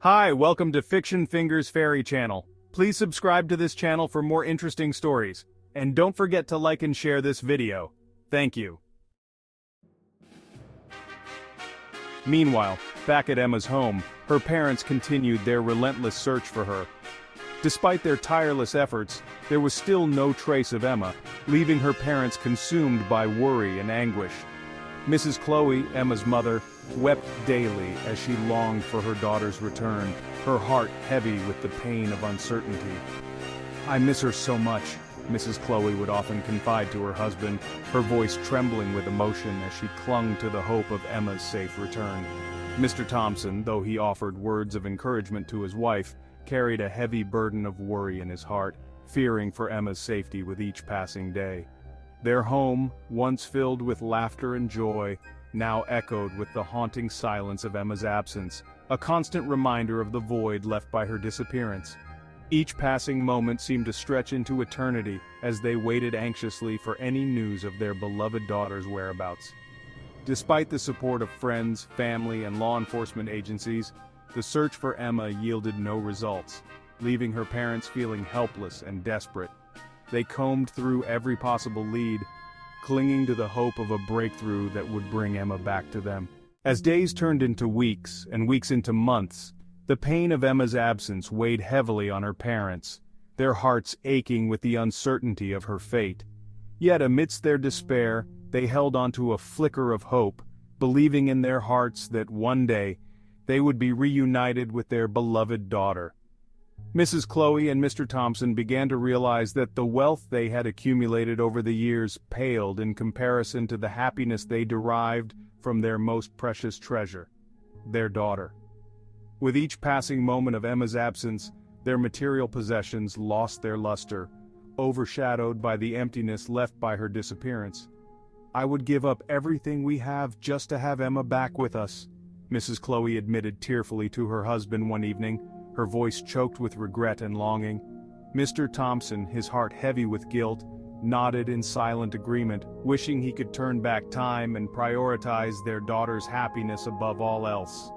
Hi, welcome to Fiction Fingers Fairy Channel. Please subscribe to this channel for more interesting stories. And don't forget to like and share this video. Thank you. Meanwhile, back at Emma's home, her parents continued their relentless search for her. Despite their tireless efforts, there was still no trace of Emma, leaving her parents consumed by worry and anguish. Mrs. Chloe, Emma's mother, wept daily as she longed for her daughter's return, her heart heavy with the pain of uncertainty. "I miss her so much," Mrs. Chloe would often confide to her husband, her voice trembling with emotion as she clung to the hope of Emma's safe return. Mr. Thompson, though he offered words of encouragement to his wife, carried a heavy burden of worry in his heart, fearing for Emma's safety with each passing day. Their home, once filled with laughter and joy, now echoed with the haunting silence of Emma's absence, a constant reminder of the void left by her disappearance. Each passing moment seemed to stretch into eternity as they waited anxiously for any news of their beloved daughter's whereabouts. Despite the support of friends, family, and law enforcement agencies, the search for Emma yielded no results, leaving her parents feeling helpless and desperate. They combed through every possible lead, clinging to the hope of a breakthrough that would bring Emma back to them. As days turned into weeks, and weeks into months, the pain of Emma's absence weighed heavily on her parents, their hearts aching with the uncertainty of her fate. Yet amidst their despair, they held on to a flicker of hope, believing in their hearts that one day, they would be reunited with their beloved daughter. Mrs. Chloe and Mr. Thompson began to realize that the wealth they had accumulated over the years paled in comparison to the happiness they derived from their most precious treasure, their daughter. With each passing moment of Emma's absence, their material possessions lost their luster, overshadowed by the emptiness left by her disappearance. "I would give up everything we have just to have Emma back with us," Mrs. Chloe admitted tearfully to her husband one evening, her voice choked with regret and longing. Mr. Thompson, his heart heavy with guilt, nodded in silent agreement, wishing he could turn back time and prioritize their daughter's happiness above all else.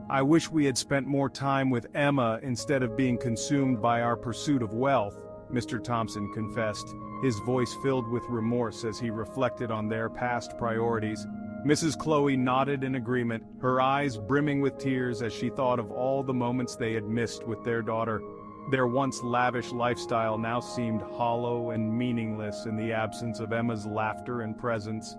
"I wish we had spent more time with Emma instead of being consumed by our pursuit of wealth," Mr. Thompson confessed, his voice filled with remorse as he reflected on their past priorities. Mrs. Chloe nodded in agreement, her eyes brimming with tears as she thought of all the moments they had missed with their daughter. Their once lavish lifestyle now seemed hollow and meaningless in the absence of Emma's laughter and presence.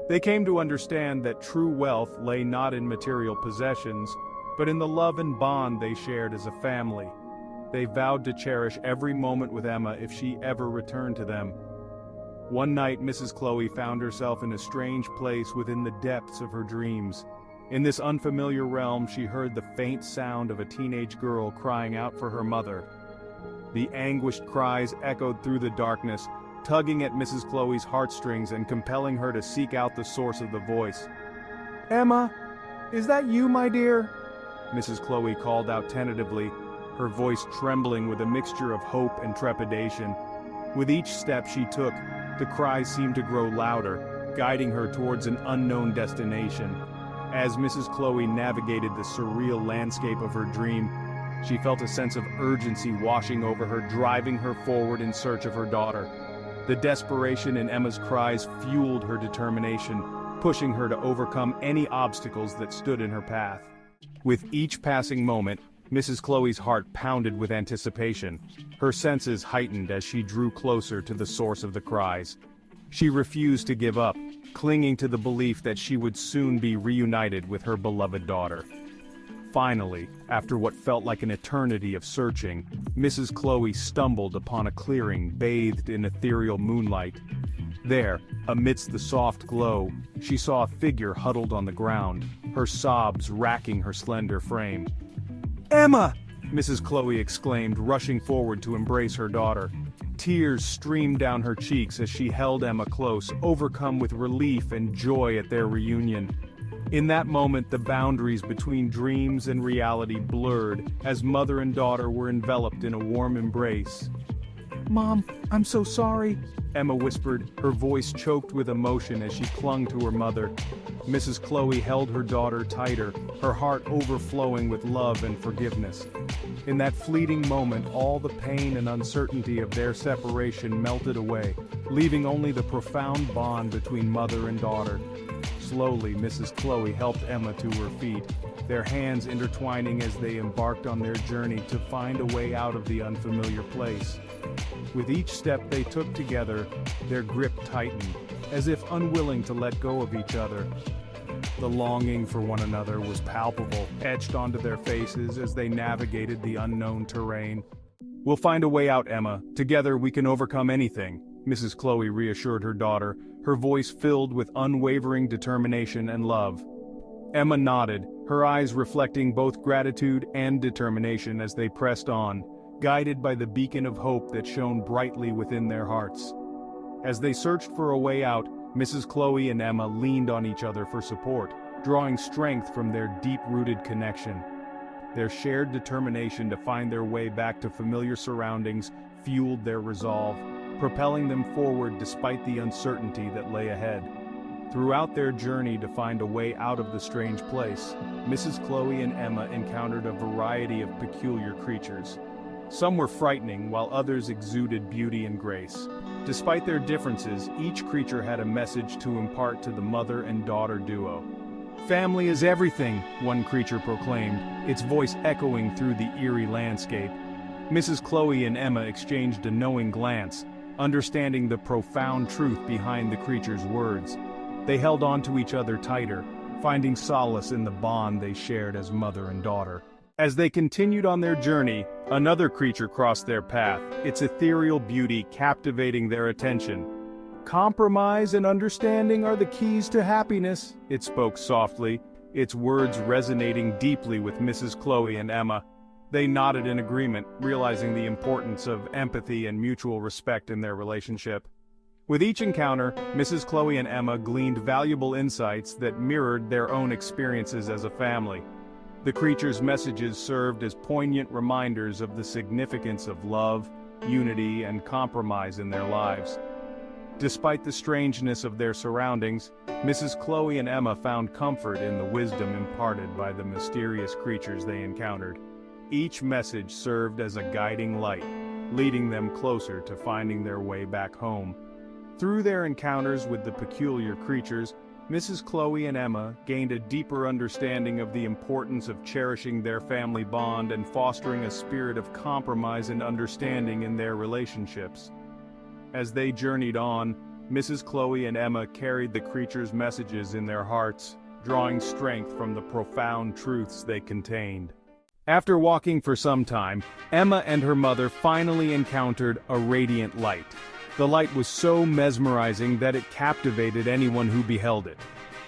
They came to understand that true wealth lay not in material possessions, but in the love and bond they shared as a family. They vowed to cherish every moment with Emma if she ever returned to them. One night Mrs. Chloe found herself in a strange place within the depths of her dreams. In this unfamiliar realm she heard the faint sound of a teenage girl crying out for her mother. The anguished cries echoed through the darkness, tugging at Mrs. Chloe's heartstrings and compelling her to seek out the source of the voice. "Emma, is that you, my dear?" Mrs. Chloe called out tentatively, her voice trembling with a mixture of hope and trepidation. With each step she took, the cries seemed to grow louder, guiding her towards an unknown destination. As Mrs. Chloe navigated the surreal landscape of her dream, she felt a sense of urgency washing over her, driving her forward in search of her daughter. The desperation in Emma's cries fueled her determination, pushing her to overcome any obstacles that stood in her path. With each passing moment, Mrs. Chloe's heart pounded with anticipation, her senses heightened as she drew closer to the source of the cries. She refused to give up, clinging to the belief that she would soon be reunited with her beloved daughter. Finally, after what felt like an eternity of searching, Mrs. Chloe stumbled upon a clearing bathed in ethereal moonlight. There, amidst the soft glow, she saw a figure huddled on the ground, her sobs racking her slender frame. "Emma!" Mrs. Chloe exclaimed, rushing forward to embrace her daughter. Tears streamed down her cheeks as she held Emma close, overcome with relief and joy at their reunion. In that moment, the boundaries between dreams and reality blurred as mother and daughter were enveloped in a warm embrace. "Mom, I'm so sorry," Emma whispered, her voice choked with emotion as she clung to her mother. Mrs. Chloe held her daughter tighter, her heart overflowing with love and forgiveness. In that fleeting moment, all the pain and uncertainty of their separation melted away, leaving only the profound bond between mother and daughter. Slowly, Mrs. Chloe helped Emma to her feet, their hands intertwining as they embarked on their journey to find a way out of the unfamiliar place. With each step they took together, their grip tightened, as if unwilling to let go of each other. The longing for one another was palpable, etched onto their faces as they navigated the unknown terrain. "We'll find a way out, Emma. Together we can overcome anything," Mrs. Chloe reassured her daughter, her voice filled with unwavering determination and love. Emma nodded, her eyes reflecting both gratitude and determination as they pressed on, guided by the beacon of hope that shone brightly within their hearts. As they searched for a way out, Mrs. Chloe and Emma leaned on each other for support, drawing strength from their deep-rooted connection. Their shared determination to find their way back to familiar surroundings fueled their resolve, propelling them forward despite the uncertainty that lay ahead. Throughout their journey to find a way out of the strange place, Mrs. Chloe and Emma encountered a variety of peculiar creatures. Some were frightening, while others exuded beauty and grace. Despite their differences, each creature had a message to impart to the mother and daughter duo. "Family is everything," one creature proclaimed, its voice echoing through the eerie landscape. Mrs. Chloe and Emma exchanged a knowing glance, understanding the profound truth behind the creature's words. They held on to each other tighter, finding solace in the bond they shared as mother and daughter. As they continued on their journey, another creature crossed their path, its ethereal beauty captivating their attention. "Compromise and understanding are the keys to happiness," it spoke softly, its words resonating deeply with Mrs. Chloe and Emma. They nodded in agreement, realizing the importance of empathy and mutual respect in their relationship. With each encounter, Mrs. Chloe and Emma gleaned valuable insights that mirrored their own experiences as a family. The creatures' messages served as poignant reminders of the significance of love, unity, and compromise in their lives. Despite the strangeness of their surroundings, Mrs. Chloe and Emma found comfort in the wisdom imparted by the mysterious creatures they encountered. Each message served as a guiding light, leading them closer to finding their way back home. Through their encounters with the peculiar creatures, Mrs. Chloe and Emma gained a deeper understanding of the importance of cherishing their family bond and fostering a spirit of compromise and understanding in their relationships. As they journeyed on, Mrs. Chloe and Emma carried the creatures' messages in their hearts, drawing strength from the profound truths they contained. After walking for some time, Emma and her mother finally encountered a radiant light. The light was so mesmerizing that it captivated anyone who beheld it.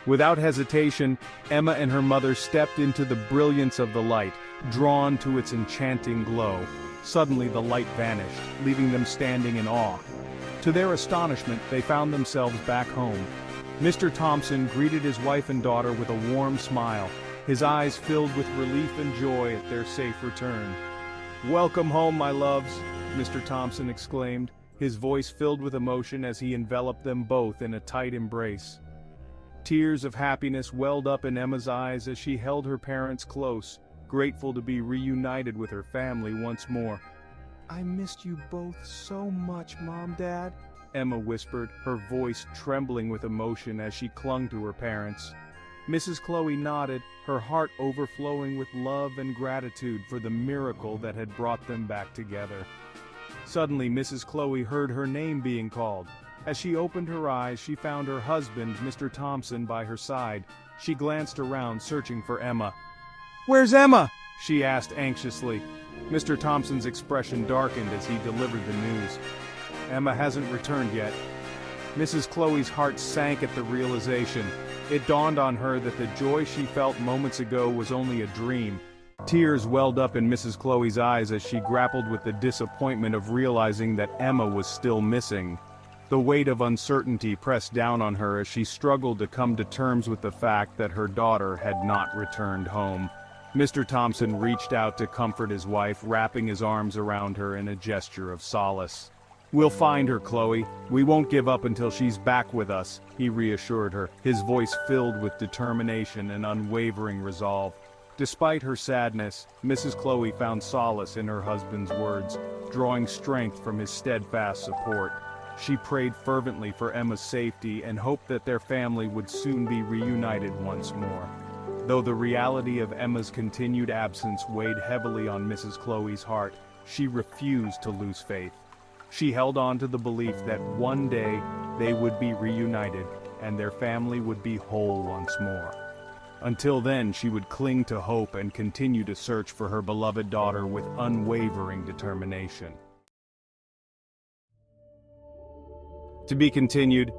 Without hesitation, Emma and her mother stepped into the brilliance of the light, drawn to its enchanting glow. Suddenly the light vanished, leaving them standing in awe. To their astonishment, they found themselves back home. Mr. Thompson greeted his wife and daughter with a warm smile, his eyes filled with relief and joy at their safe return. "Welcome home, my loves," Mr. Thompson exclaimed, his voice filled with emotion as he enveloped them both in a tight embrace. Tears of happiness welled up in Emma's eyes as she held her parents close, grateful to be reunited with her family once more. "I missed you both so much, Mom, Dad," Emma whispered, her voice trembling with emotion as she clung to her parents. Mrs. Chloe nodded, her heart overflowing with love and gratitude for the miracle that had brought them back together. Suddenly, Mrs. Chloe heard her name being called. As she opened her eyes, she found her husband, Mr. Thompson, by her side. She glanced around, searching for Emma. "Where's Emma?" she asked anxiously. Mr. Thompson's expression darkened as he delivered the news. "Emma hasn't returned yet." Mrs. Chloe's heart sank at the realization. It dawned on her that the joy she felt moments ago was only a dream. Tears welled up in Mrs. Chloe's eyes as she grappled with the disappointment of realizing that Emma was still missing. The weight of uncertainty pressed down on her as she struggled to come to terms with the fact that her daughter had not returned home. Mr. Thompson reached out to comfort his wife, wrapping his arms around her in a gesture of solace. "We'll find her, Chloe. We won't give up until she's back with us," he reassured her, his voice filled with determination and unwavering resolve. Despite her sadness, Mrs. Chloe found solace in her husband's words, drawing strength from his steadfast support. She prayed fervently for Emma's safety and hoped that their family would soon be reunited once more. Though the reality of Emma's continued absence weighed heavily on Mrs. Chloe's heart, she refused to lose faith. She held on to the belief that one day they would be reunited and their family would be whole once more. Until then, she would cling to hope and continue to search for her beloved daughter with unwavering determination. To be continued.